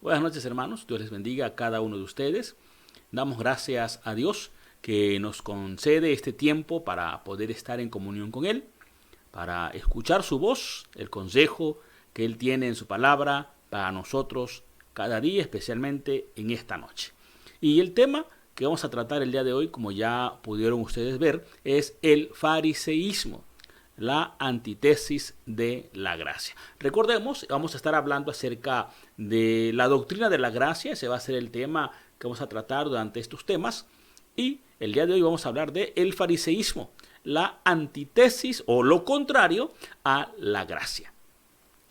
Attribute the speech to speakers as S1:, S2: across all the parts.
S1: Buenas noches, hermanos. Dios les bendiga a cada uno de ustedes. Damos gracias a Dios que nos concede este tiempo para poder estar en comunión con Él, para escuchar su voz, el consejo que Él tiene en su palabra para nosotros cada día, especialmente en esta noche. Y el tema que vamos a tratar el día de hoy, como ya pudieron ustedes ver, es el fariseísmo, la antítesis de la gracia. Recordemos, vamos a estar hablando acerca de la doctrina de la gracia. Ese va a ser el tema que vamos a tratar durante estos temas. Y el día de hoy vamos a hablar de el fariseísmo, la antítesis o lo contrario a la gracia.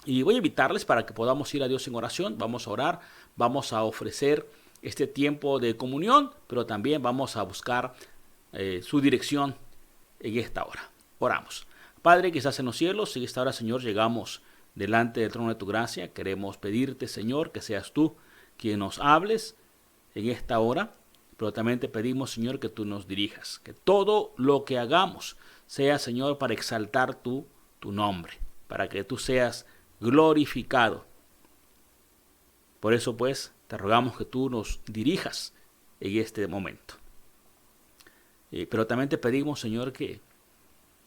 S1: Y voy a invitarles para que podamos ir a Dios en oración. Vamos a orar, vamos a ofrecer este tiempo de comunión, pero también vamos a buscar su dirección en esta hora. Oramos. Padre que estás en los cielos, en esta hora, Señor, llegamos delante del trono de tu gracia. Queremos pedirte, Señor, que seas tú quien nos hables en esta hora, pero también te pedimos, Señor, que tú nos dirijas, que todo lo que hagamos sea, Señor, para exaltar tu nombre, para que tú seas glorificado. Por eso, pues, te rogamos que tú nos dirijas en este momento. Pero también te pedimos, Señor, que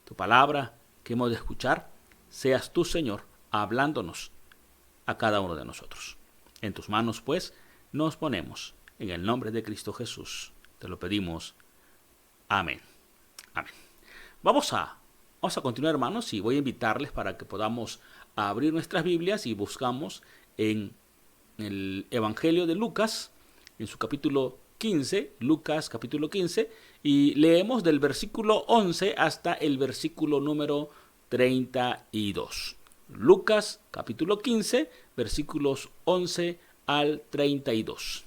S1: tu palabra que hemos de escuchar, seas tú, Señor, hablándonos a cada uno de nosotros. En tus manos, pues, nos ponemos. En el nombre de Cristo Jesús, te lo pedimos. Amén. Amén. Vamos a continuar, hermanos, y voy a invitarles para que podamos abrir nuestras Biblias y buscamos en el Evangelio de Lucas, en su capítulo 15, Lucas capítulo 15, y leemos del versículo 11 hasta el versículo número 32. Lucas capítulo 15, versículos 11 al 32.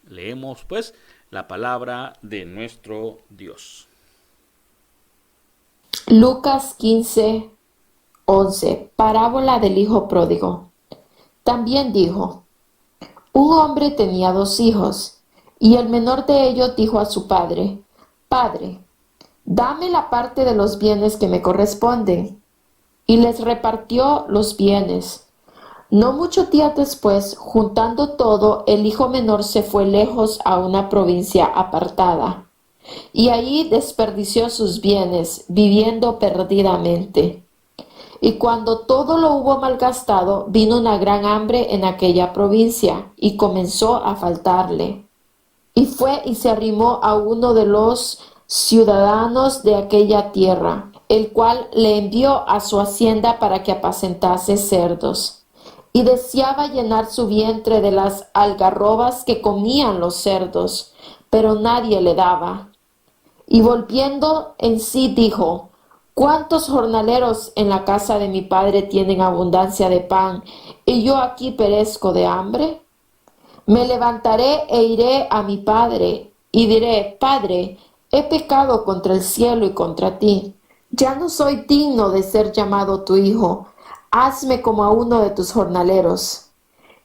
S1: Leemos pues la palabra de nuestro Dios.
S2: Lucas 15, 11. Parábola del hijo pródigo. También dijo: un hombre tenía 2 hijos, y el menor de ellos dijo a su padre: Padre, dame la parte de los bienes que me corresponden. Y les repartió los bienes. No muchos días después, juntando todo, el hijo menor se fue lejos a una provincia apartada, y allí desperdició sus bienes, viviendo perdidamente. Y cuando todo lo hubo malgastado, vino una gran hambre en aquella provincia, y comenzó a faltarle. Y fue y se arrimó a uno de los ciudadanos de aquella tierra, el cual le envió a su hacienda para que apacentase cerdos. Y deseaba llenar su vientre de las algarrobas que comían los cerdos, pero nadie le daba. Y volviendo en sí dijo: ¿cuántos jornaleros en la casa de mi padre tienen abundancia de pan, y yo aquí perezco de hambre? Me levantaré e iré a mi padre, y diré: Padre, he pecado contra el cielo y contra ti. Ya no soy digno de ser llamado tu hijo. Hazme como a uno de tus jornaleros.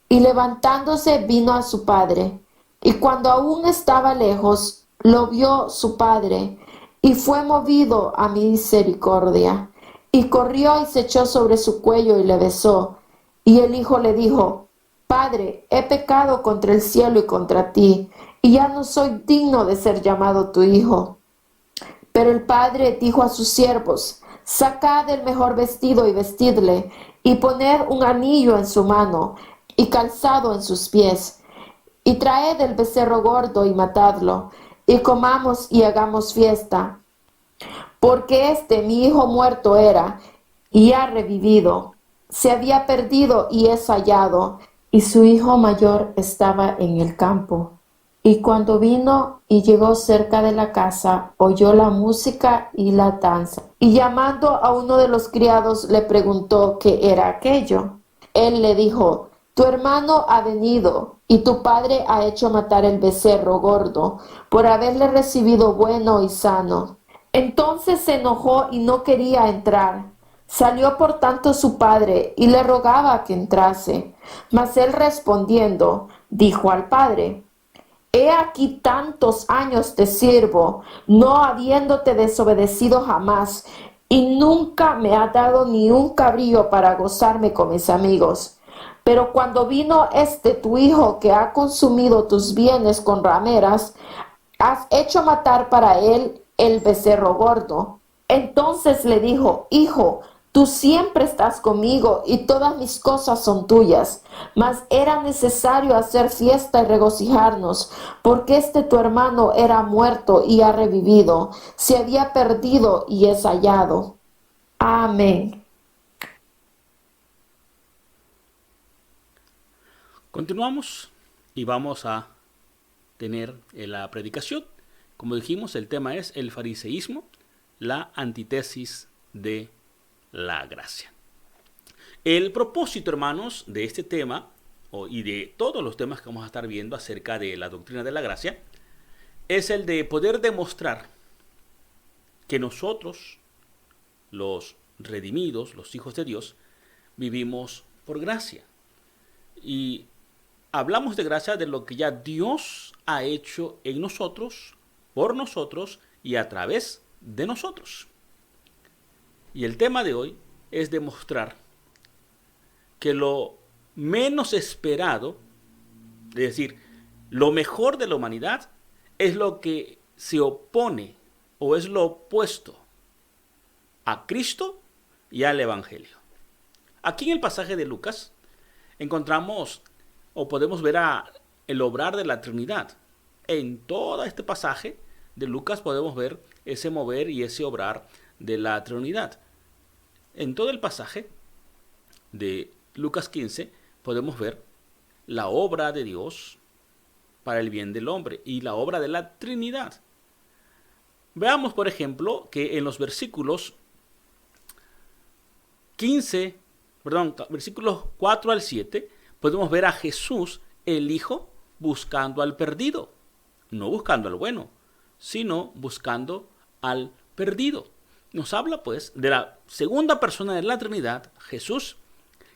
S2: Y levantándose vino a su padre. Y cuando aún estaba lejos, lo vio su padre, y fue movido a misericordia. Y corrió y se echó sobre su cuello y le besó. Y el hijo le dijo: Padre, he pecado contra el cielo y contra ti, y ya no soy digno de ser llamado tu hijo. Pero el padre dijo a sus siervos: Sacad el mejor vestido y vestidle, y poned un anillo en su mano, y calzado en sus pies, y traed el becerro gordo y matadlo, y comamos y hagamos fiesta. Porque mi hijo muerto era, y ha revivido. Se había perdido y es hallado. Y su hijo mayor estaba en el campo. Y cuando vino y llegó cerca de la casa, oyó la música y la danza. Y llamando a uno de los criados, le preguntó qué era aquello. Él le dijo: tu hermano ha venido, y tu padre ha hecho matar el becerro gordo, por haberle recibido bueno y sano. Entonces se enojó y no quería entrar. Salió por tanto su padre y le rogaba que entrase. Mas él respondiendo, dijo al padre: He aquí tantos años te sirvo, no habiéndote desobedecido jamás, y nunca me ha dado ni un cabrío para gozarme con mis amigos. Pero cuando vino tu hijo que ha consumido tus bienes con rameras, has hecho matar para él el becerro gordo. Entonces le dijo: Hijo, tú siempre estás conmigo y todas mis cosas son tuyas. Mas era necesario hacer fiesta y regocijarnos, porque tu hermano era muerto y ha revivido, se había perdido y es hallado. Amén.
S1: Continuamos y vamos a tener la predicación. Como dijimos, el tema es el fariseísmo, la antítesis de la gracia. El propósito, hermanos, de este tema y de todos los temas que vamos a estar viendo acerca de la doctrina de la gracia es el de poder demostrar que nosotros, los redimidos, los hijos de Dios, vivimos por gracia. Y hablamos de gracia de lo que ya Dios ha hecho en nosotros, por nosotros y a través de nosotros. Y el tema de hoy es demostrar que lo menos esperado, es decir, lo mejor de la humanidad, es lo que se opone o es lo opuesto a Cristo y al Evangelio. Aquí en el pasaje de Lucas encontramos o podemos ver el obrar de la Trinidad. En todo este pasaje de Lucas podemos ver ese mover y ese obrar de la Trinidad. En todo el pasaje de Lucas 15 podemos ver la obra de Dios para el bien del hombre y la obra de la Trinidad. Veamos, por ejemplo, que en los versículos versículos 4 al 7, podemos ver a Jesús, el Hijo, buscando al perdido. No buscando al bueno, sino buscando al perdido. Nos habla, pues, de la segunda persona de la Trinidad, Jesús,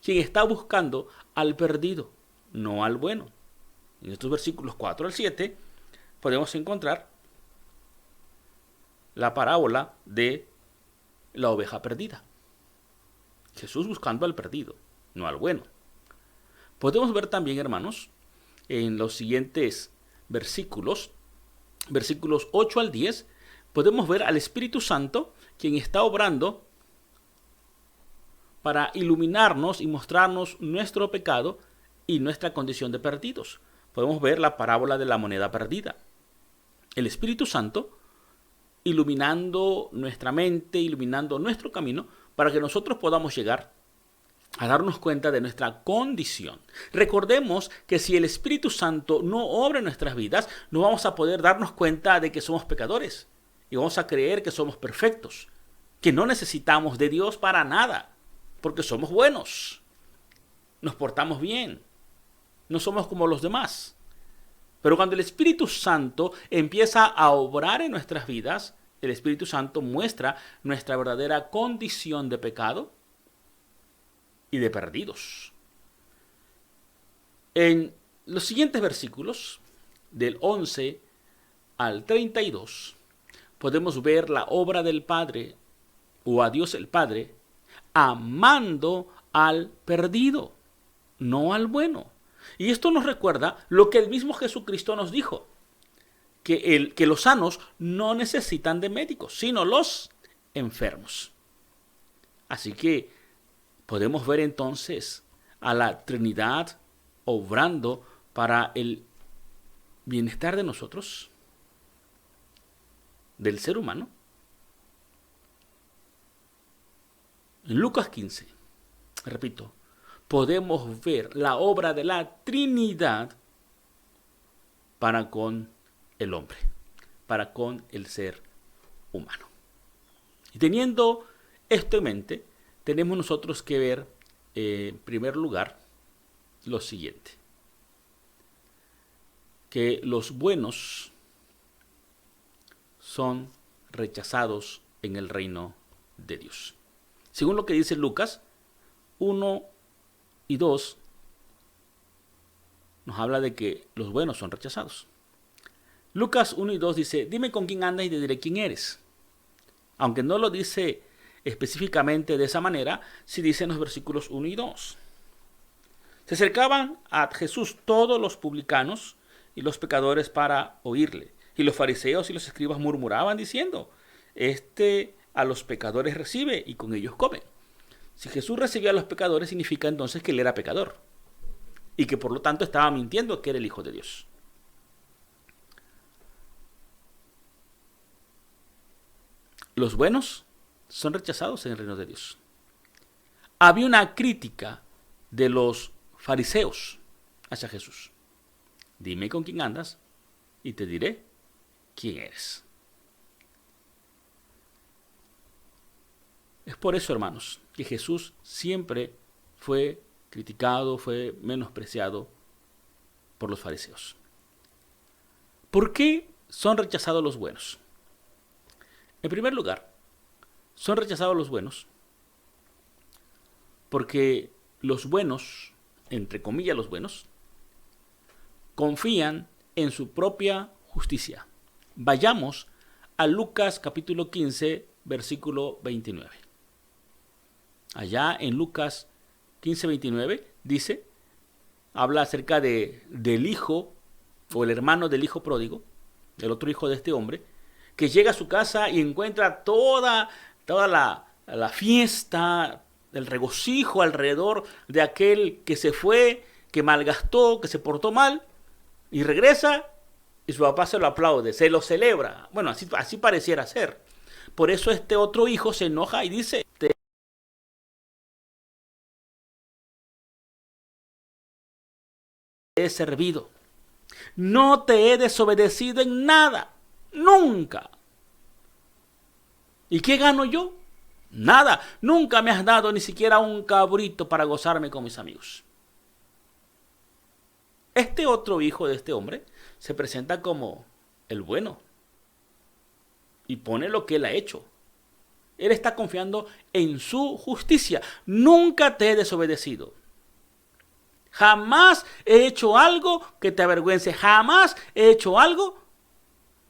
S1: quien está buscando al perdido, no al bueno. En estos versículos 4 al 7 podemos encontrar la parábola de la oveja perdida. Jesús buscando al perdido, no al bueno. Podemos ver también, hermanos, en los siguientes versículos 8 al 10, podemos ver al Espíritu Santo, quien está obrando para iluminarnos y mostrarnos nuestro pecado y nuestra condición de perdidos. Podemos ver la parábola de la moneda perdida. El Espíritu Santo iluminando nuestra mente, iluminando nuestro camino, para que nosotros podamos llegar a darnos cuenta de nuestra condición. Recordemos que si el Espíritu Santo no obra en nuestras vidas, no vamos a poder darnos cuenta de que somos pecadores y vamos a creer que somos perfectos, que no necesitamos de Dios para nada, porque somos buenos, nos portamos bien, no somos como los demás. Pero cuando el Espíritu Santo empieza a obrar en nuestras vidas, el Espíritu Santo muestra nuestra verdadera condición de pecado y de perdidos. En los siguientes versículos, del 11 al 32, podemos ver la obra del Padre, o a Dios el Padre, amando al perdido, no al bueno. Y esto nos recuerda lo que el mismo Jesucristo nos dijo, que los sanos no necesitan de médicos, sino los enfermos. Así que podemos ver entonces a la Trinidad obrando para el bienestar de nosotros, del ser humano. En Lucas 15, repito, podemos ver la obra de la Trinidad para con el hombre, para con el ser humano. Y teniendo esto en mente, tenemos nosotros que ver, en primer lugar, lo siguiente: que los buenos son rechazados en el reino de Dios. Según lo que dice Lucas 1 y 2, nos habla de que los buenos son rechazados. Lucas 1 y 2 dice: dime con quién andas y te diré quién eres. Aunque no lo dice específicamente de esa manera, sí dice en los versículos 1 y 2. Se acercaban a Jesús todos los publicanos y los pecadores para oírle. Y los fariseos y los escribas murmuraban diciendo, este a los pecadores recibe y con ellos come. Si Jesús recibía a los pecadores, significa entonces que él era pecador. Y que por lo tanto estaba mintiendo que era el Hijo de Dios. Los buenos son rechazados en el reino de Dios. Había una crítica de los fariseos hacia Jesús. Dime con quién andas y te diré quién eres. Es por eso, hermanos, que Jesús siempre fue criticado, fue menospreciado por los fariseos. ¿Por qué son rechazados los buenos? En primer lugar, son rechazados los buenos porque los buenos, entre comillas los buenos, confían en su propia justicia. Vayamos a Lucas capítulo 15, versículo 29. Allá en Lucas 15, 29 dice, habla acerca del hijo o el hermano del hijo pródigo, el otro hijo de este hombre, que llega a su casa y encuentra toda la fiesta, el regocijo alrededor de aquel que se fue, que malgastó, que se portó mal, y regresa y su papá se lo aplaude, se lo celebra. Bueno, así pareciera ser. Por eso este otro hijo se enoja y dice, te he servido, no te he desobedecido en nada, nunca. ¿Y qué gano yo? Nada, nunca me has dado ni siquiera un cabrito para gozarme con mis amigos. Este otro hijo de este hombre se presenta como el bueno y pone lo que él ha hecho. Él está confiando en su justicia. Nunca te he desobedecido. Jamás he hecho algo que te avergüence. Jamás he hecho algo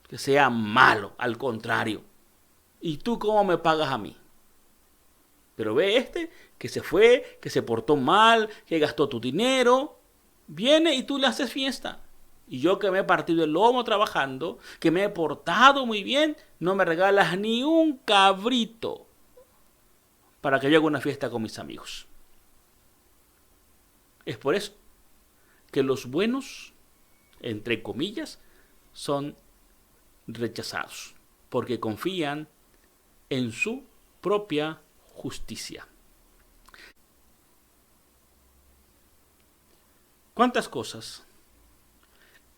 S1: que sea malo. Al contrario. ¿Y tú cómo me pagas a mí? Pero ve este que se fue, que se portó mal, que gastó tu dinero. Viene y tú le haces fiesta. Y yo que me he partido el lomo trabajando, que me he portado muy bien, no me regalas ni un cabrito para que yo haga una fiesta con mis amigos. Es por eso que los buenos, entre comillas, son rechazados, porque confían en su propia justicia. ¿Cuántas cosas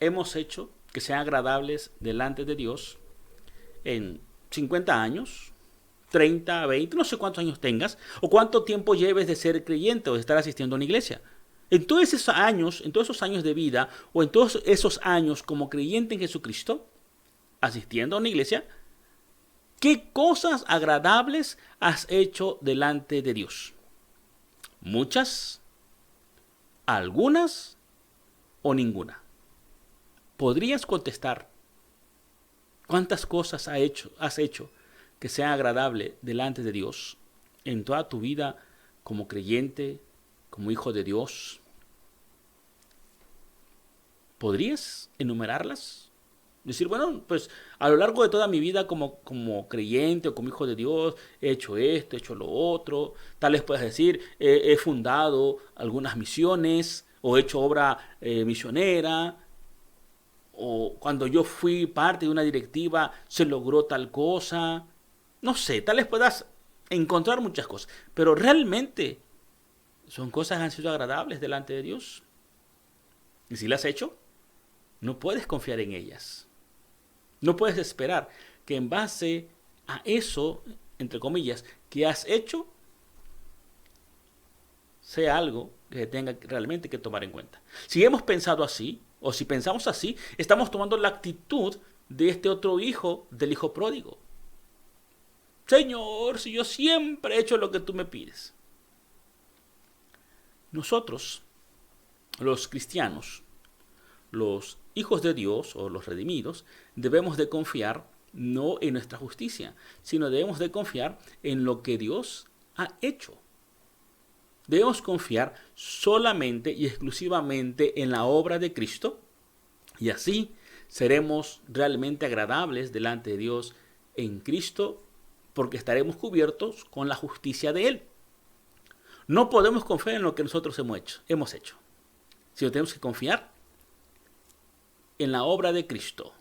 S1: hemos hecho que sean agradables delante de Dios en 50 años, 30, 20, no sé cuántos años tengas, o cuánto tiempo lleves de ser creyente o de estar asistiendo a una iglesia? En todos esos años de vida, o en todos esos años como creyente en Jesucristo, asistiendo a una iglesia, ¿qué cosas agradables has hecho delante de Dios? ¿Muchas? ¿Algunas? ¿O ninguna? ¿Podrías contestar cuántas cosas has hecho que sean agradables delante de Dios en toda tu vida como creyente, como hijo de Dios? ¿Podrías enumerarlas? Decir, bueno, pues a lo largo de toda mi vida como creyente o como hijo de Dios, he hecho esto, he hecho lo otro. Tal vez puedas decir, he fundado algunas misiones o he hecho obra misionera. O cuando yo fui parte de una directiva se logró tal cosa. No sé, tal vez puedas encontrar muchas cosas. Pero realmente son cosas que han sido agradables delante de Dios. Y si las has hecho, no puedes confiar en ellas. No puedes esperar que en base a eso, entre comillas, que has hecho, sea algo que tenga realmente que tomar en cuenta. Si hemos pensado así, o si pensamos así, estamos tomando la actitud de este otro hijo, del hijo pródigo. Señor, si yo siempre he hecho lo que tú me pides. Nosotros, los cristianos, los hijos de Dios o los redimidos, debemos de confiar no en nuestra justicia, sino debemos de confiar en lo que Dios ha hecho. Debemos confiar solamente y exclusivamente en la obra de Cristo y así seremos realmente agradables delante de Dios en Cristo porque estaremos cubiertos con la justicia de Él. No podemos confiar en lo que nosotros hemos hecho, sino tenemos que confiar en la obra de Cristo.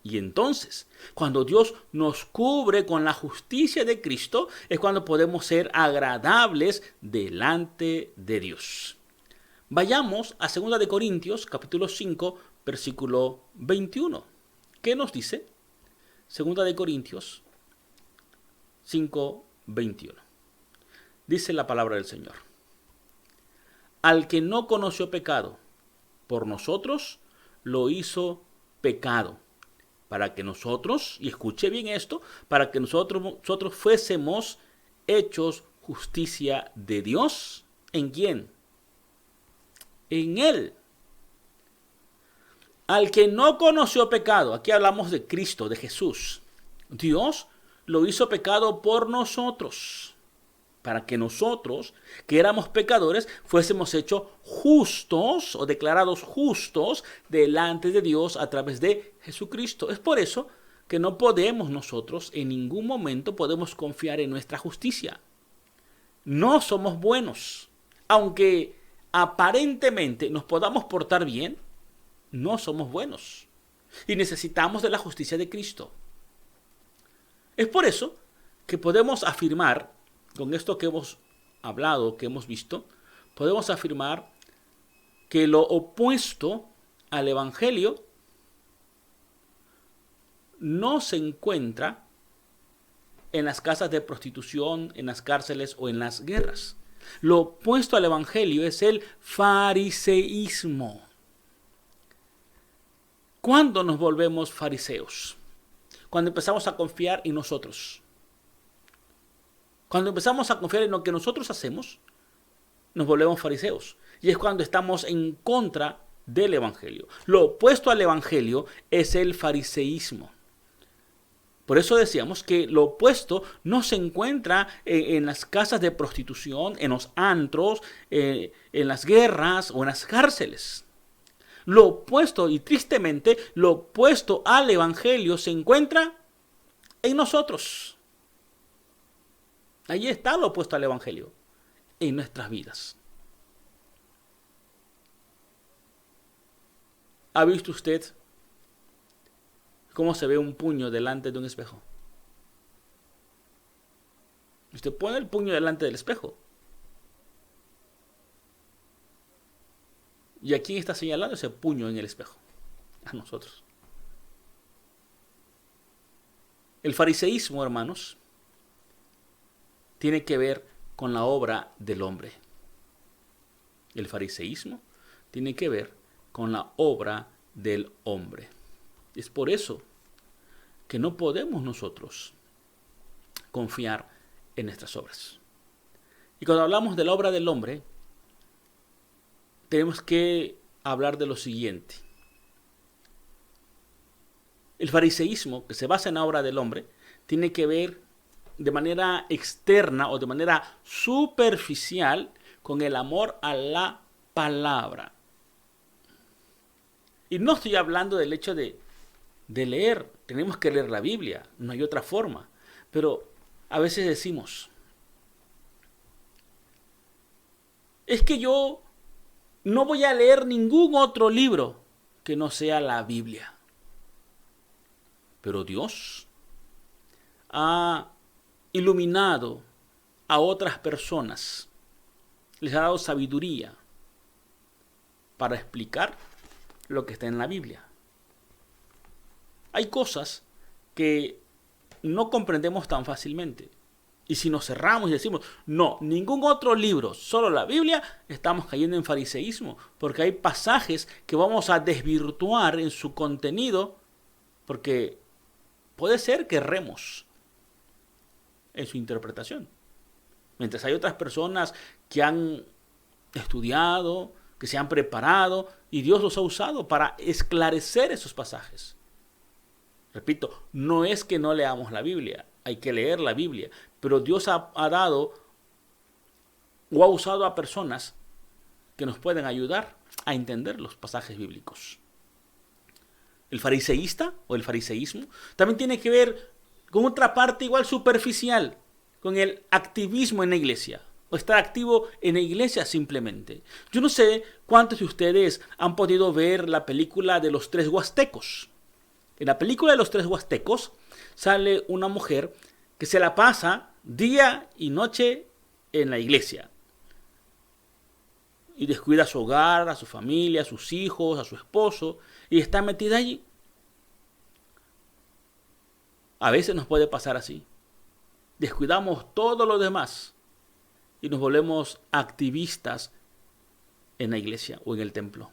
S1: Y entonces, cuando Dios nos cubre con la justicia de Cristo, es cuando podemos ser agradables delante de Dios. Vayamos a 2 de Corintios, capítulo 5, versículo 21. ¿Qué nos dice? 2 de Corintios 5, 21. Dice la palabra del Señor. Al que no conoció pecado, por nosotros lo hizo pecado, para que nosotros, y escuche bien esto, para que nosotros fuésemos hechos justicia de Dios. ¿En quién? En Él. Al que no conoció pecado, aquí hablamos de Cristo, de Jesús. Dios lo hizo pecado por nosotros, para que nosotros, que éramos pecadores, fuésemos hechos justos o declarados justos delante de Dios a través de Jesucristo. Es por eso que no podemos nosotros, en ningún momento podemos confiar en nuestra justicia. No somos buenos. Aunque aparentemente nos podamos portar bien, no somos buenos. Y necesitamos de la justicia de Cristo. Es por eso que podemos afirmar, con esto que hemos hablado, que hemos visto, podemos afirmar que lo opuesto al Evangelio no se encuentra en las casas de prostitución, en las cárceles o en las guerras. Lo opuesto al Evangelio es el fariseísmo. ¿Cuándo nos volvemos fariseos? Cuando empezamos a confiar en nosotros. Cuando empezamos a confiar en lo que nosotros hacemos, nos volvemos fariseos. Y es cuando estamos en contra del Evangelio. Lo opuesto al Evangelio es el fariseísmo. Por eso decíamos que lo opuesto no se encuentra en las casas de prostitución, en los antros, en las guerras o en las cárceles. Lo opuesto, y tristemente, lo opuesto al Evangelio se encuentra en nosotros. Ahí está lo opuesto al Evangelio, en nuestras vidas. ¿Ha visto usted cómo se ve un puño delante de un espejo? Usted pone el puño delante del espejo. ¿Y a quién está señalando ese puño en el espejo? A nosotros. El fariseísmo, hermanos, tiene que ver con la obra del hombre. El fariseísmo tiene que ver con la obra del hombre. Es por eso que no podemos nosotros confiar en nuestras obras. Y cuando hablamos de la obra del hombre, tenemos que hablar de lo siguiente. El fariseísmo, que se basa en la obra del hombre, tiene que ver de manera externa o de manera superficial con el amor a la palabra. Y no estoy hablando del hecho de leer. Tenemos que leer la Biblia, no hay otra forma. Pero a veces decimos, es que yo no voy a leer ningún otro libro que no sea la Biblia. Pero Dios ha iluminado a otras personas, les ha dado sabiduría para explicar lo que está en la Biblia. Hay cosas que no comprendemos tan fácilmente. Y si nos cerramos y decimos, no, ningún otro libro, solo la Biblia, estamos cayendo en fariseísmo, porque hay pasajes que vamos a desvirtuar en su contenido, porque puede ser que erremos en su interpretación. Mientras hay otras personas que han estudiado, que se han preparado, y Dios los ha usado para esclarecer esos pasajes. Repito, no es que no leamos la Biblia, hay que leer la Biblia, pero Dios ha dado o ha usado a personas que nos pueden ayudar a entender los pasajes bíblicos. El fariseísta o el fariseísmo también tiene que ver con otra parte igual superficial, con el activismo en la iglesia, o estar activo en la iglesia simplemente. Yo no sé cuántos de ustedes han podido ver la película de los tres huastecos. En la película de los tres huastecos sale una mujer que se la pasa día y noche en la iglesia y descuida a su hogar, a su familia, a sus hijos, a su esposo, y está metida allí. A veces nos puede pasar así. Descuidamos todo lo demás y nos volvemos activistas en la iglesia o en el templo.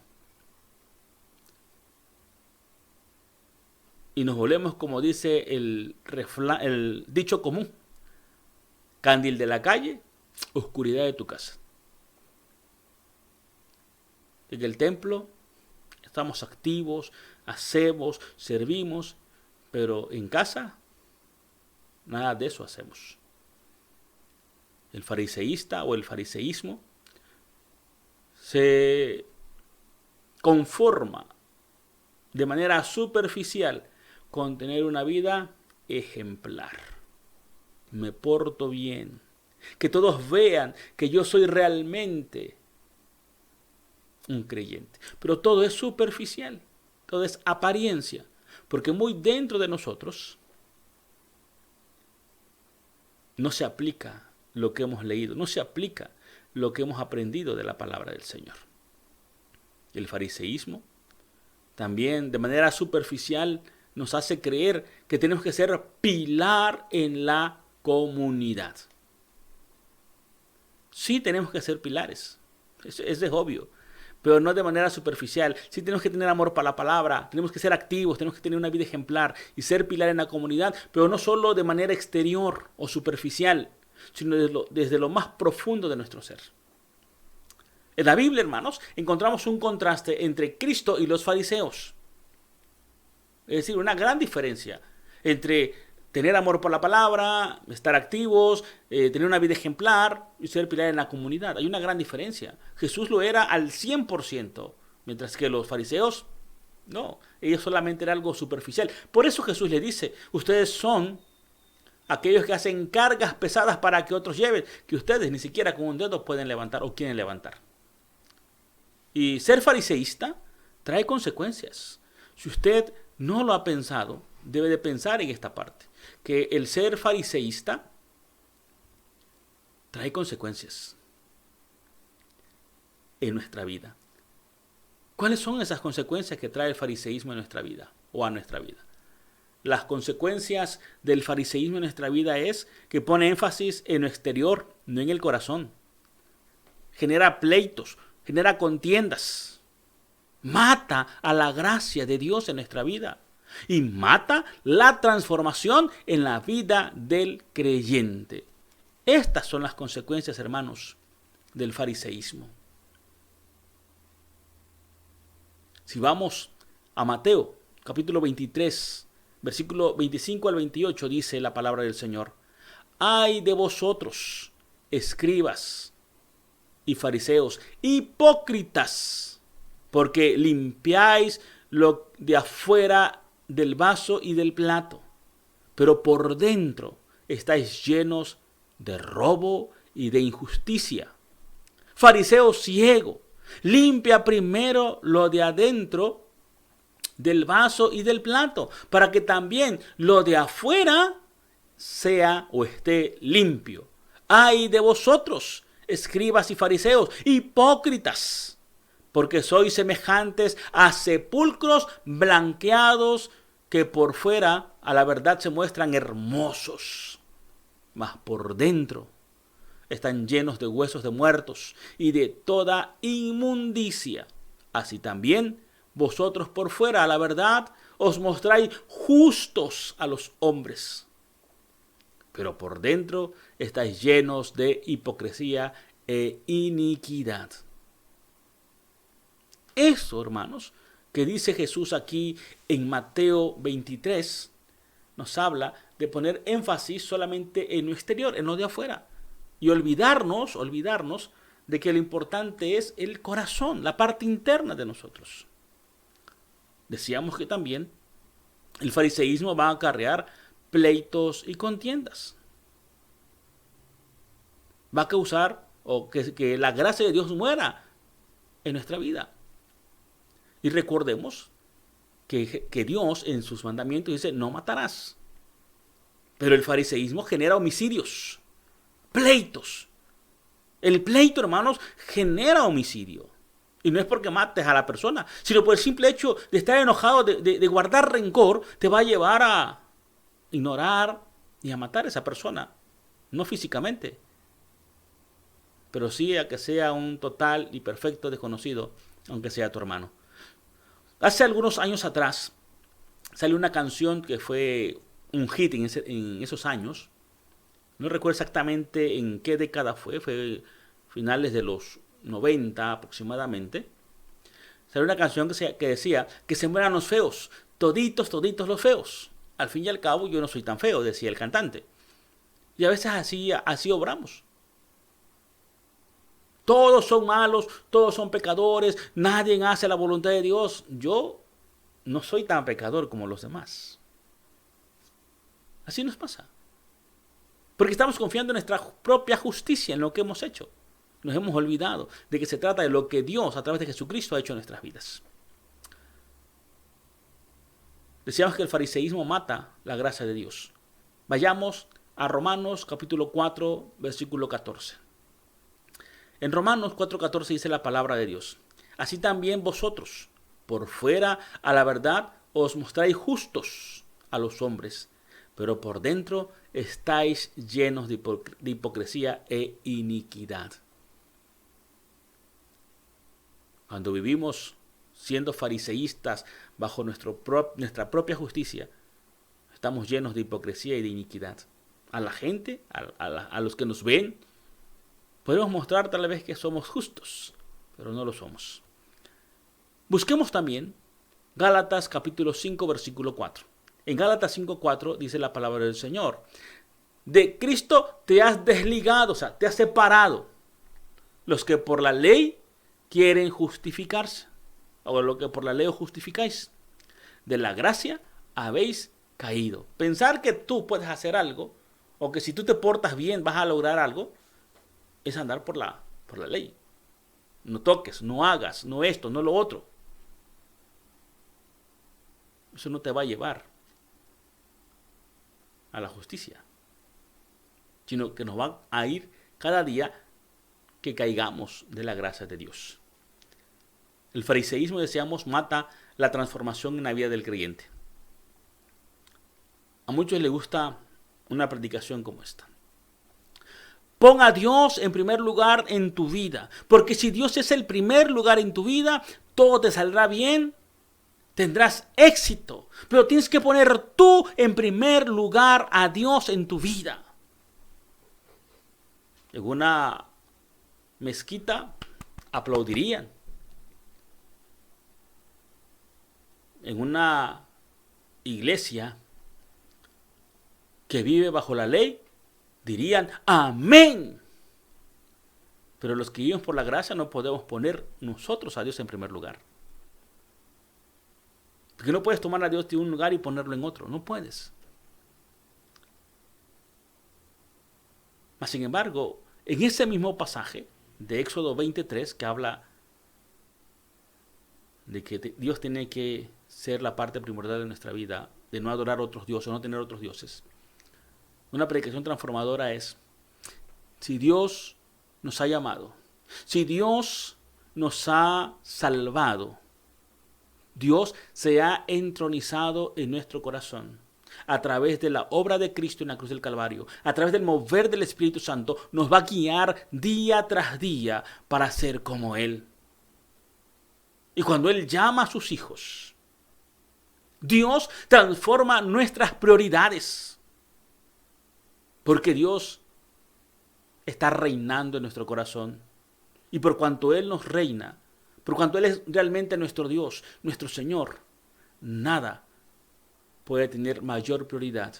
S1: Y nos volvemos, como dice el dicho común, candil de la calle, oscuridad de tu casa. En el templo estamos activos, hacemos, servimos, pero en casa nada de eso hacemos. El fariseísta o el fariseísmo se conforma de manera superficial con tener una vida ejemplar. Me porto bien. Que todos vean que yo soy realmente un creyente. Pero todo es superficial, todo es apariencia, porque muy dentro de nosotros no se aplica lo que hemos leído, no se aplica lo que hemos aprendido de la palabra del Señor. El fariseísmo también de manera superficial nos hace creer que tenemos que ser pilar en la comunidad. Sí tenemos que ser pilares, eso es obvio, pero no de manera superficial. Sí tenemos que tener amor para la palabra, tenemos que ser activos, tenemos que tener una vida ejemplar y ser pilar en la comunidad, pero no solo de manera exterior o superficial, sino desde lo más profundo de nuestro ser. En la Biblia, hermanos, encontramos un contraste entre Cristo y los fariseos. Es decir, una gran diferencia entre tener amor por la palabra, estar activos, tener una vida ejemplar y ser pilar en la comunidad. Hay una gran diferencia. Jesús lo era al 100%, mientras que los fariseos, no, ellos solamente era algo superficial. Por eso Jesús le dice, ustedes son aquellos que hacen cargas pesadas para que otros lleven, que ustedes ni siquiera con un dedo pueden levantar o quieren levantar. Y ser fariseísta trae consecuencias. Si usted no lo ha pensado, debe de pensar en esta parte, que el ser fariseísta trae consecuencias en nuestra vida. ¿Cuáles son esas consecuencias que trae el fariseísmo en nuestra vida o a nuestra vida? Las consecuencias del fariseísmo en nuestra vida es que pone énfasis en lo exterior, no en el corazón. Genera pleitos, genera contiendas. Mata a la gracia de Dios en nuestra vida. Y mata la transformación en la vida del creyente. Estas son las consecuencias, hermanos, del fariseísmo. Si vamos a Mateo, capítulo 23, versículo 25 al 28, dice la palabra del Señor. ¡Ay de vosotros, escribas y fariseos, hipócritas! Porque limpiáis lo de afuera del vaso y del plato, pero por dentro estáis llenos de robo y de injusticia. Fariseo ciego, limpia primero lo de adentro del vaso y del plato, para que también lo de afuera sea o esté limpio. ¡Ay de vosotros, escribas y fariseos, hipócritas! Porque sois semejantes a sepulcros blanqueados que por fuera a la verdad se muestran hermosos, mas por dentro están llenos de huesos de muertos y de toda inmundicia. Así también vosotros por fuera a la verdad os mostráis justos a los hombres, pero por dentro estáis llenos de hipocresía e iniquidad. Eso, hermanos, que dice Jesús aquí en Mateo 23, nos habla de poner énfasis solamente en lo exterior, en lo de afuera. y olvidarnos de que lo importante es el corazón, la parte interna de nosotros. Decíamos que también el fariseísmo va a acarrear pleitos y contiendas. Va a causar que la gracia de Dios muera en nuestra vida. Y recordemos que Dios en sus mandamientos dice, no matarás. Pero el fariseísmo genera homicidios, pleitos. El pleito, hermanos, genera homicidio. Y no es porque mates a la persona, sino por el simple hecho de estar enojado, de guardar rencor, te va a llevar a ignorar y a matar a esa persona. No físicamente, pero sí a que sea un total y perfecto desconocido, aunque sea tu hermano. Hace algunos años atrás salió una canción que fue un hit en esos años. No recuerdo exactamente en qué década fue finales de los 90 aproximadamente. Salió una canción que decía que se mueran los feos, toditos los feos. Al fin y al cabo yo no soy tan feo, decía el cantante. Y a veces así obramos. Todos son malos, todos son pecadores, nadie hace la voluntad de Dios. Yo no soy tan pecador como los demás. Así nos pasa. Porque estamos confiando en nuestra propia justicia, en lo que hemos hecho. Nos hemos olvidado de que se trata de lo que Dios a través de Jesucristo ha hecho en nuestras vidas. Decíamos que el fariseísmo mata la gracia de Dios. Vayamos a Romanos capítulo 4, versículo 14. En Romanos 4:14 dice la palabra de Dios. Así también vosotros, por fuera a la verdad, os mostráis justos a los hombres, pero por dentro estáis llenos de hipocresía e iniquidad. Cuando vivimos siendo fariseístas bajo nuestra propia justicia, estamos llenos de hipocresía y de iniquidad. A la gente, a los que nos ven, podemos mostrar tal vez que somos justos, pero no lo somos. Busquemos también Gálatas capítulo 5, versículo 4. En Gálatas 5:4 dice la palabra del Señor. De Cristo te has desligado, o sea, te has separado. Los que por la ley quieren justificarse, o lo que por la ley os justificáis. De la gracia habéis caído. Pensar que tú puedes hacer algo, o que si tú te portas bien vas a lograr algo, es andar por la ley. No toques, no hagas, no esto, no lo otro. Eso no te va a llevar a la justicia, sino que nos va a ir cada día que caigamos de la gracia de Dios. El fariseísmo, decíamos, mata la transformación en la vida del creyente. A muchos les gusta una predicación como esta. Pon a Dios en primer lugar en tu vida, porque si Dios es el primer lugar en tu vida, todo te saldrá bien, tendrás éxito, pero tienes que poner tú en primer lugar a Dios en tu vida. En una mezquita aplaudirían. En una iglesia que vive bajo la ley, dirían amén. Pero los que viven por la gracia no podemos poner nosotros a Dios en primer lugar. Porque no puedes tomar a Dios de un lugar y ponerlo en otro. No puedes. Mas, sin embargo, en ese mismo pasaje de Éxodo 23, que habla de que Dios tiene que ser la parte primordial de nuestra vida, de no adorar otros dioses, no tener otros dioses. Una predicación transformadora es, si Dios nos ha llamado, si Dios nos ha salvado, Dios se ha entronizado en nuestro corazón a través de la obra de Cristo en la cruz del Calvario, a través del mover del Espíritu Santo, nos va a guiar día tras día para ser como Él. Y cuando Él llama a sus hijos, Dios transforma nuestras prioridades. Porque Dios está reinando en nuestro corazón. Y por cuanto Él nos reina, por cuanto Él es realmente nuestro Dios, nuestro Señor, nada puede tener mayor prioridad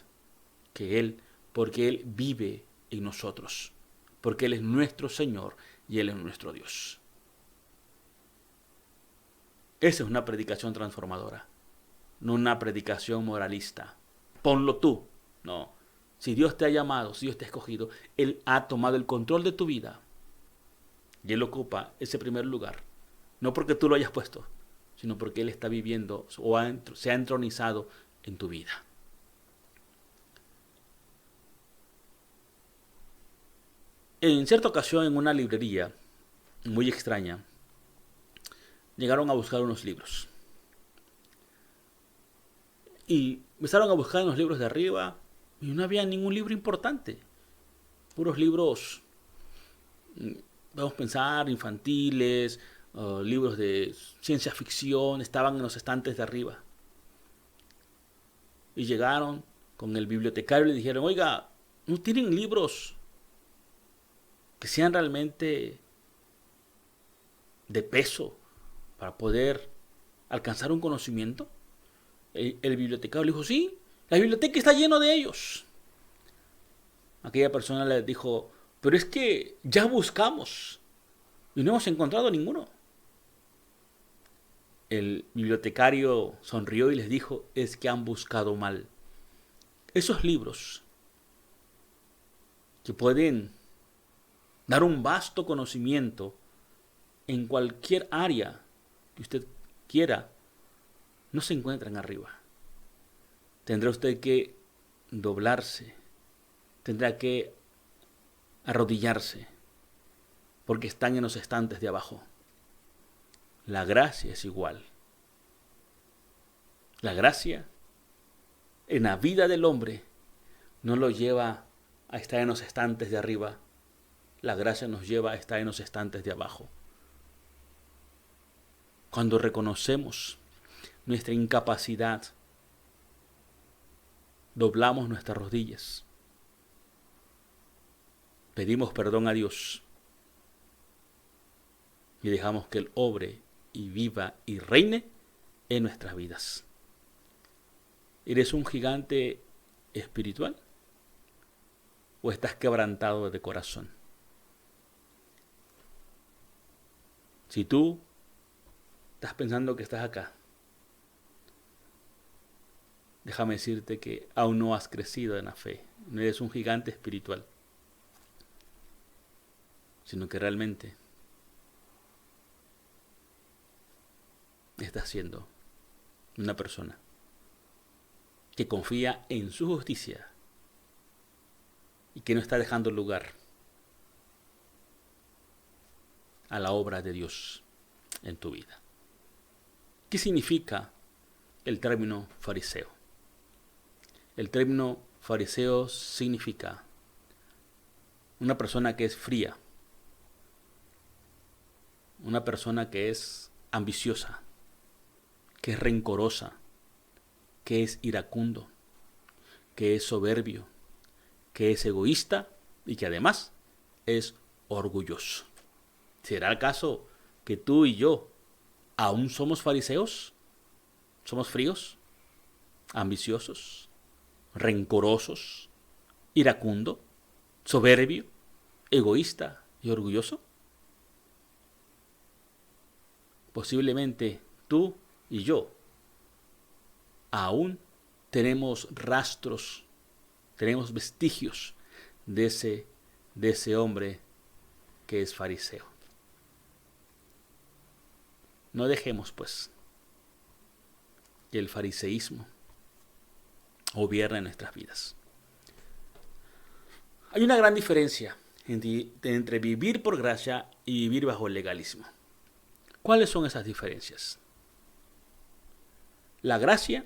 S1: que Él, porque Él vive en nosotros. porque Él es nuestro Señor y Él es nuestro Dios. Esa es una predicación transformadora, no una predicación moralista. Ponlo tú. No. Si Dios te ha llamado, si Dios te ha escogido, Él ha tomado el control de tu vida y Él ocupa ese primer lugar. No porque tú lo hayas puesto, sino porque Él está viviendo o se ha entronizado en tu vida. En cierta ocasión, en una librería muy extraña, llegaron a buscar unos libros. Y empezaron a buscar en los libros de arriba y no había ningún libro importante. Puros libros, vamos a pensar, infantiles, libros de ciencia ficción, estaban en los estantes de arriba. Y llegaron con el bibliotecario y le dijeron, oiga, ¿no tienen libros que sean realmente de peso para poder alcanzar un conocimiento? El bibliotecario le dijo, sí, la biblioteca está llena de ellos. Aquella persona le dijo, pero es que ya buscamos y no hemos encontrado ninguno. El bibliotecario sonrió y les dijo, es que han buscado mal. Esos libros que pueden dar un vasto conocimiento en cualquier área que usted quiera, no se encuentran arriba. Tendrá usted que doblarse, tendrá que arrodillarse, porque están en los estantes de abajo. La gracia es igual. La gracia en la vida del hombre no lo lleva a estar en los estantes de arriba. La gracia nos lleva a estar en los estantes de abajo. Cuando reconocemos nuestra incapacidad, doblamos nuestras rodillas, pedimos perdón a Dios y dejamos que Él obre y viva y reine en nuestras vidas. ¿Eres un gigante espiritual o estás quebrantado de corazón? Si tú estás pensando que estás acá, déjame decirte que aún no has crecido en la fe. No eres un gigante espiritual, sino que realmente estás siendo una persona que confía en su justicia y que no está dejando lugar a la obra de Dios en tu vida. ¿Qué significa el término fariseo? El término fariseo significa una persona que es fría, una persona que es ambiciosa, que es rencorosa, que es iracundo, que es soberbio, que es egoísta y que además es orgulloso. ¿Será el caso que tú y yo aún somos fariseos? ¿Somos fríos, ambiciosos, rencorosos, iracundo, soberbio, egoísta y orgulloso? Posiblemente tú y yo aún tenemos rastros, tenemos vestigios de ese hombre que es fariseo. No dejemos, pues, que el fariseísmo gobierne nuestras vidas. Hay una gran diferencia entre vivir por gracia y vivir bajo el legalismo. ¿Cuáles son esas diferencias? La gracia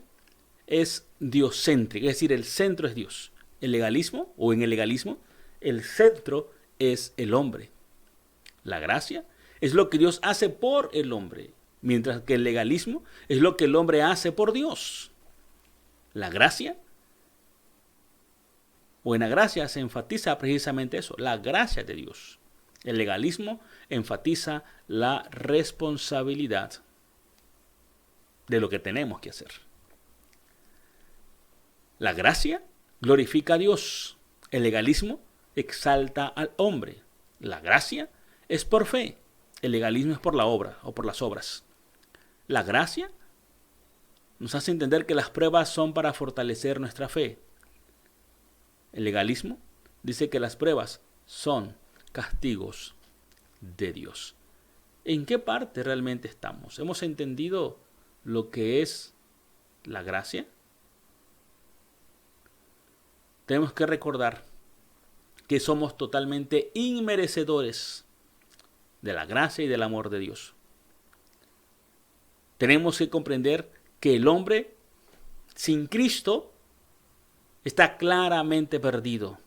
S1: es diocéntrica, es decir, el centro es Dios. El legalismo, o en el legalismo, el centro es el hombre. La gracia es lo que Dios hace por el hombre, mientras que el legalismo es lo que el hombre hace por Dios. La gracia, o en la gracia se enfatiza precisamente eso, la gracia de Dios. El legalismo enfatiza la responsabilidad de lo que tenemos que hacer. La gracia glorifica a Dios. El legalismo exalta al hombre. La gracia es por fe, el legalismo es por la obra o por las obras. La gracia nos hace entender que las pruebas son para fortalecer nuestra fe. El legalismo dice que las pruebas son castigos de Dios. ¿En qué parte realmente estamos? ¿Hemos entendido lo que es la gracia? Tenemos que recordar que somos totalmente inmerecedores de la gracia y del amor de Dios. Tenemos que comprender que el hombre sin Cristo está claramente perdido.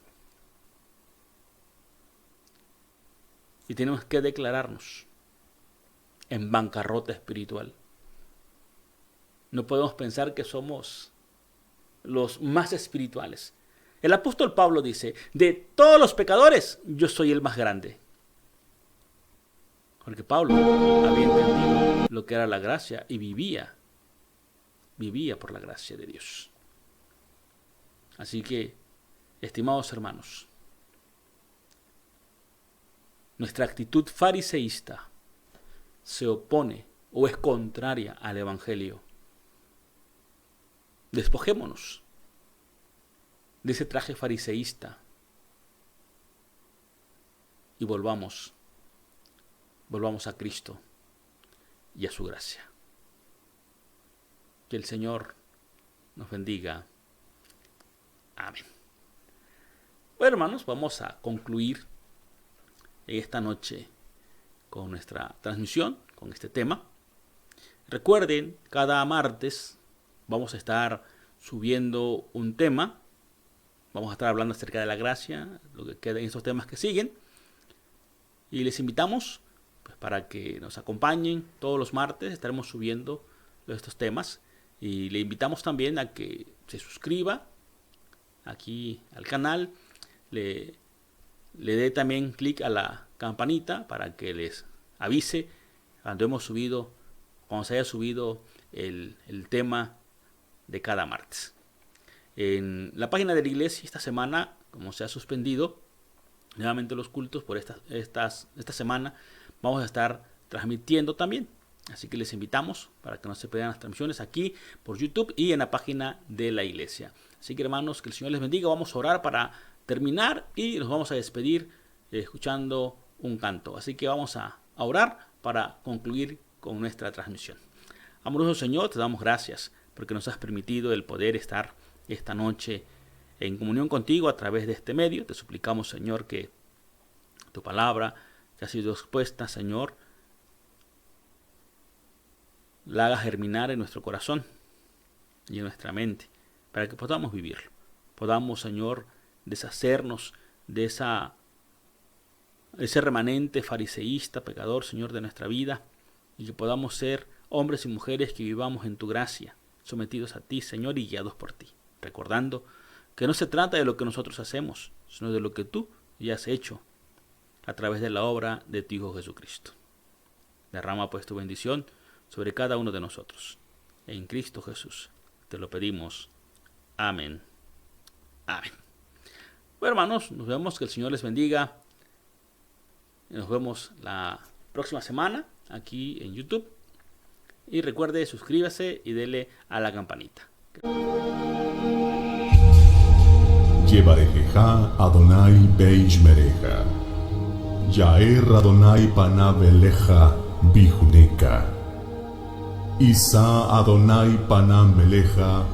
S1: Y tenemos que declararnos en bancarrota espiritual. No podemos pensar que somos los más espirituales. El apóstol Pablo dice, de todos los pecadores, yo soy el más grande. Porque Pablo había entendido lo que era la gracia y vivía por la gracia de Dios. Así que, estimados hermanos, nuestra actitud fariseísta se opone o es contraria al Evangelio. Despojémonos de ese traje fariseísta y volvamos a Cristo y a su gracia. Que el Señor nos bendiga. Amén. Bueno, hermanos, vamos a concluir esta noche con nuestra transmisión, con este tema. Recuerden, cada martes vamos a estar subiendo un tema. Vamos a estar hablando acerca de la gracia, lo que queda en estos temas que siguen. Y les invitamos pues, para que nos acompañen todos los martes. Estaremos subiendo estos temas. Y le invitamos también a que se suscriba aquí al canal. Le dé también clic a la campanita para que les avise cuando se haya subido el tema de cada martes. En la página de la iglesia esta semana, como se ha suspendido nuevamente los cultos por esta semana, vamos a estar transmitiendo también. Así que les invitamos para que no se pierdan las transmisiones aquí por YouTube y en la página de la iglesia. Así que hermanos, que el Señor les bendiga. Vamos a orar para terminar y nos vamos a despedir escuchando un canto. Así que vamos a orar para concluir con nuestra transmisión. Amoroso Señor, te damos gracias porque nos has permitido el poder estar esta noche en comunión contigo a través de este medio. Te suplicamos, Señor, que tu palabra que ha sido expuesta, Señor, la haga germinar en nuestro corazón y en nuestra mente para que podamos vivirlo. Podamos, Señor, deshacernos de ese remanente fariseísta, pecador, Señor, de nuestra vida, y que podamos ser hombres y mujeres que vivamos en tu gracia, sometidos a ti, Señor, y guiados por ti, recordando que no se trata de lo que nosotros hacemos, sino de lo que tú ya has hecho a través de la obra de tu Hijo Jesucristo. Derrama pues tu bendición sobre cada uno de nosotros. En Cristo Jesús te lo pedimos. Amén. Amén. Bueno, hermanos, nos vemos. Que el Señor les bendiga. Nos vemos la próxima semana aquí en YouTube. Y recuerde, suscríbase y dele a la campanita.
S3: Yevarejeja Adonai Beish Mereja. Yaer Adonai Panaveleja Bijuneka. Isa Adonai Panam Meleja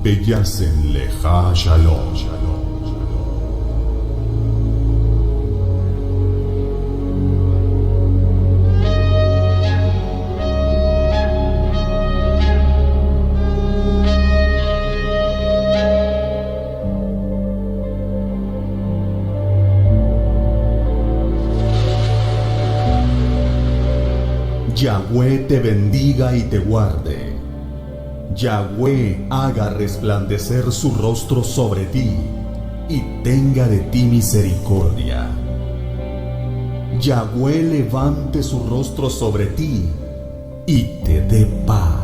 S3: Beyasen Leja Shalom. Yahweh te bendiga y te guarde. Yahweh haga resplandecer su rostro sobre ti y tenga de ti misericordia. Yahweh levante su rostro sobre ti y te dé paz.